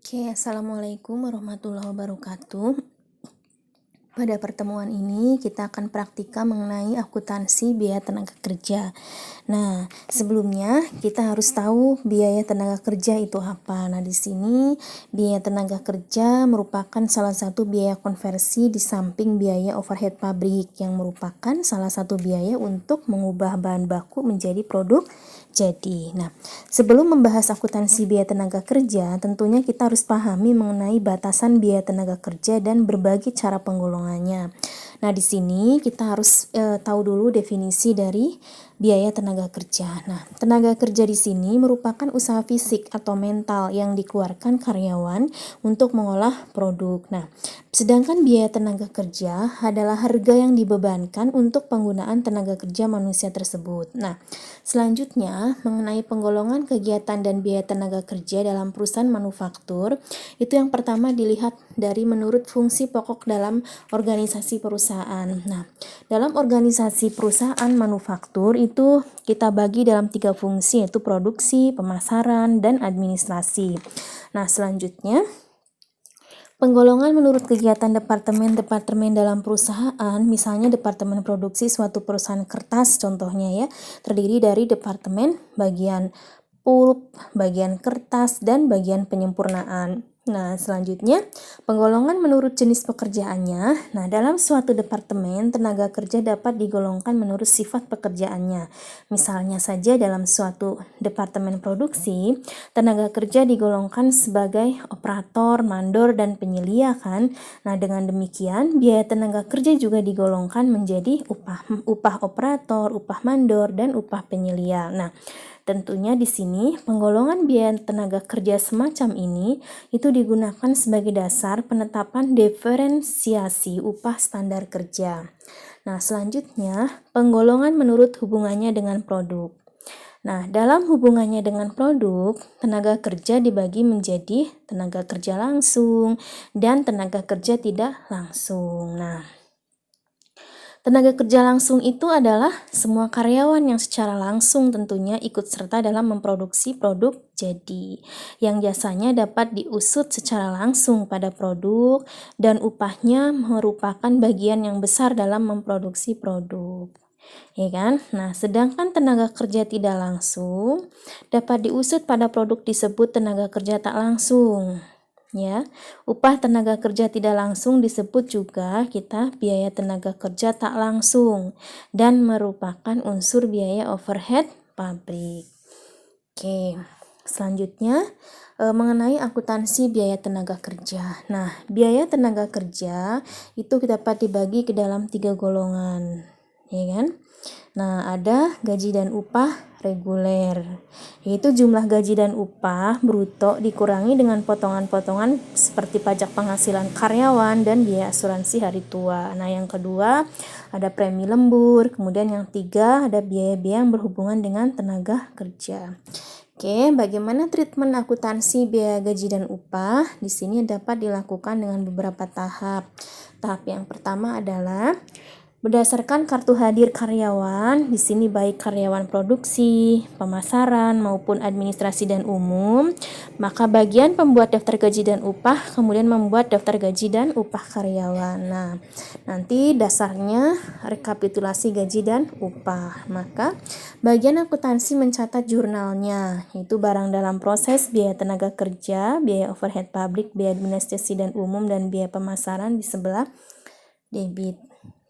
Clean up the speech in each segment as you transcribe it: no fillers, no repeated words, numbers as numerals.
Oke, Assalamualaikum warahmatullahi wabarakatuh. Pada pertemuan ini kita akan praktika mengenai akuntansi biaya tenaga kerja. Nah, sebelumnya kita harus tahu biaya tenaga kerja itu apa. Nah, di sini biaya tenaga kerja merupakan salah satu biaya konversi di samping biaya overhead pabrik yang merupakan salah satu biaya untuk mengubah bahan baku menjadi produk jadi. Nah, sebelum membahas akuntansi biaya tenaga kerja, tentunya kita harus pahami mengenai batasan biaya tenaga kerja dan berbagai cara penggolongannya. Nah, di sini kita harus tahu dulu definisi dari biaya tenaga kerja. Nah, tenaga kerja di sini merupakan usaha fisik atau mental yang dikeluarkan karyawan untuk mengolah produk. Nah, sedangkan biaya tenaga kerja adalah harga yang dibebankan untuk penggunaan tenaga kerja manusia tersebut. Nah, selanjutnya mengenai penggolongan kegiatan dan biaya tenaga kerja dalam perusahaan manufaktur, itu yang pertama dilihat dari menurut fungsi pokok dalam organisasi perusahaan. Nah, dalam organisasi perusahaan manufaktur itu kita bagi dalam 3 fungsi, yaitu produksi, pemasaran, dan administrasi. Nah, selanjutnya penggolongan menurut kegiatan departemen-departemen dalam perusahaan, misalnya departemen produksi suatu perusahaan kertas contohnya ya, terdiri dari departemen bagian pulp, bagian kertas, dan bagian penyempurnaan. Nah, selanjutnya penggolongan menurut jenis pekerjaannya. Nah, dalam suatu departemen, tenaga kerja dapat digolongkan menurut sifat pekerjaannya. Misalnya saja dalam suatu departemen produksi, tenaga kerja digolongkan sebagai operator, mandor, dan penyelia kan. Nah, dengan demikian, biaya tenaga kerja juga digolongkan menjadi upah operator, upah mandor, dan upah penyelia. Nah, tentunya di sini penggolongan biaya tenaga kerja semacam ini itu digunakan sebagai dasar penetapan diferensiasi upah standar kerja. Nah, selanjutnya penggolongan menurut hubungannya dengan produk. Nah, dalam hubungannya dengan produk, tenaga kerja dibagi menjadi tenaga kerja langsung dan tenaga kerja tidak langsung. Nah, tenaga kerja langsung itu adalah semua karyawan yang secara langsung tentunya ikut serta dalam memproduksi produk jadi, yang jasanya dapat diusut secara langsung pada produk dan upahnya merupakan bagian yang besar dalam memproduksi produk. Ya kan? Nah, sedangkan tenaga kerja tidak langsung dapat diusut pada produk disebut tenaga kerja tak langsung. Ya, upah tenaga kerja tidak langsung disebut juga kita biaya tenaga kerja tak langsung dan merupakan unsur biaya overhead pabrik. Oke, selanjutnya mengenai akuntansi biaya tenaga kerja. Nah, biaya tenaga kerja itu dapat dibagi ke dalam 3 golongan, ya kan? Nah, ada gaji dan upah reguler, yaitu jumlah gaji dan upah bruto dikurangi dengan potongan-potongan seperti pajak penghasilan karyawan dan biaya asuransi hari tua. Nah, yang kedua ada premi lembur, kemudian yang tiga ada biaya-biaya yang berhubungan dengan tenaga kerja. Oke, bagaimana treatment akuntansi biaya gaji dan upah? Di sini dapat dilakukan dengan beberapa tahap. Tahap yang pertama adalah berdasarkan kartu hadir karyawan, di sini baik karyawan produksi, pemasaran, maupun administrasi dan umum, maka bagian pembuat daftar gaji dan upah kemudian membuat daftar gaji dan upah karyawan. Nah, nanti dasarnya rekapitulasi gaji dan upah. Maka bagian akuntansi mencatat jurnalnya, yaitu barang dalam proses, biaya tenaga kerja, biaya overhead pabrik, biaya administrasi dan umum, dan biaya pemasaran di sebelah debit.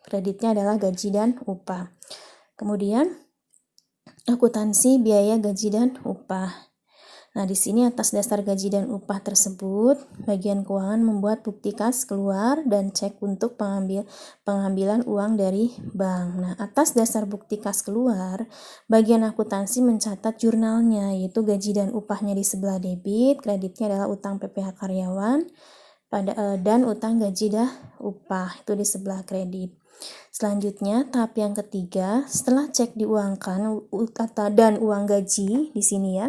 Kreditnya adalah gaji dan upah. Kemudian akuntansi biaya gaji dan upah. Nah, di sini atas dasar gaji dan upah tersebut, bagian keuangan membuat bukti kas keluar dan cek untuk pengambilan uang dari bank. Nah, atas dasar bukti kas keluar, bagian akuntansi mencatat jurnalnya, yaitu gaji dan upahnya di sebelah debit, kreditnya adalah utang PPh karyawan, dan utang gaji dan upah itu di sebelah kredit. Selanjutnya, tahap yang ketiga, setelah cek diuangkan dan uang gaji di sini ya,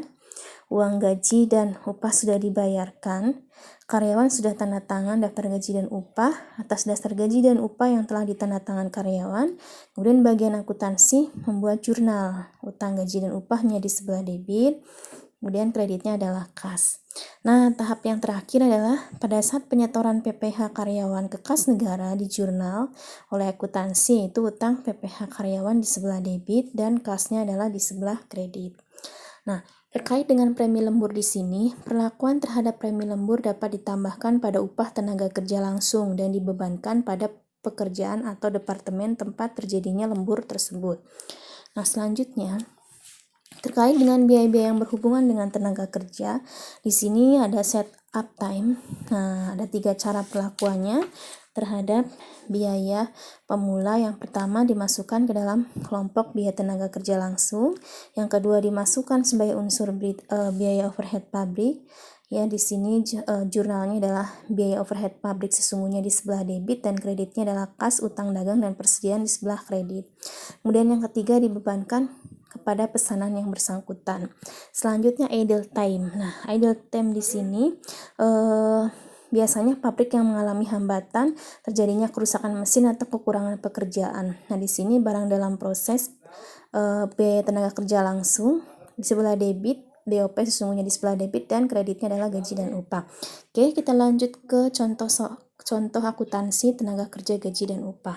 uang gaji dan upah sudah dibayarkan, karyawan sudah tanda tangan daftar gaji dan upah. Atas dasar gaji dan upah yang telah ditandatangan karyawan, kemudian bagian akuntansi membuat jurnal utang gaji dan upahnya di sebelah debit, kemudian kreditnya adalah kas. Nah, tahap yang terakhir adalah pada saat penyetoran PPh karyawan ke kas negara di jurnal oleh akuntansi, itu utang PPh karyawan di sebelah debit dan kasnya adalah di sebelah kredit. Nah, terkait dengan premi lembur di sini, perlakuan terhadap premi lembur dapat ditambahkan pada upah tenaga kerja langsung dan dibebankan pada pekerjaan atau departemen tempat terjadinya lembur tersebut. Nah, selanjutnya terkait dengan biaya-biaya yang berhubungan dengan tenaga kerja, di sini ada set up time. Nah, ada 3 cara perlakuannya terhadap biaya pemula. Yang pertama dimasukkan ke dalam kelompok biaya tenaga kerja langsung. Yang kedua dimasukkan sebagai unsur biaya overhead pabrik. Ya, di sini jurnalnya adalah biaya overhead pabrik sesungguhnya di sebelah debit dan kreditnya adalah kas, utang dagang, dan persediaan di sebelah kredit. Kemudian yang ketiga dibebankan kepada pesanan yang bersangkutan. Selanjutnya idle time. Nah, idle time di sini biasanya pabrik yang mengalami hambatan terjadinya kerusakan mesin atau kekurangan pekerjaan. Nah, di sini barang dalam proses biaya tenaga kerja langsung di sebelah debit, BOP sesungguhnya di sebelah debit, dan kreditnya adalah gaji dan upah. Oke, kita lanjut ke contoh akuntansi tenaga kerja, gaji, dan upah.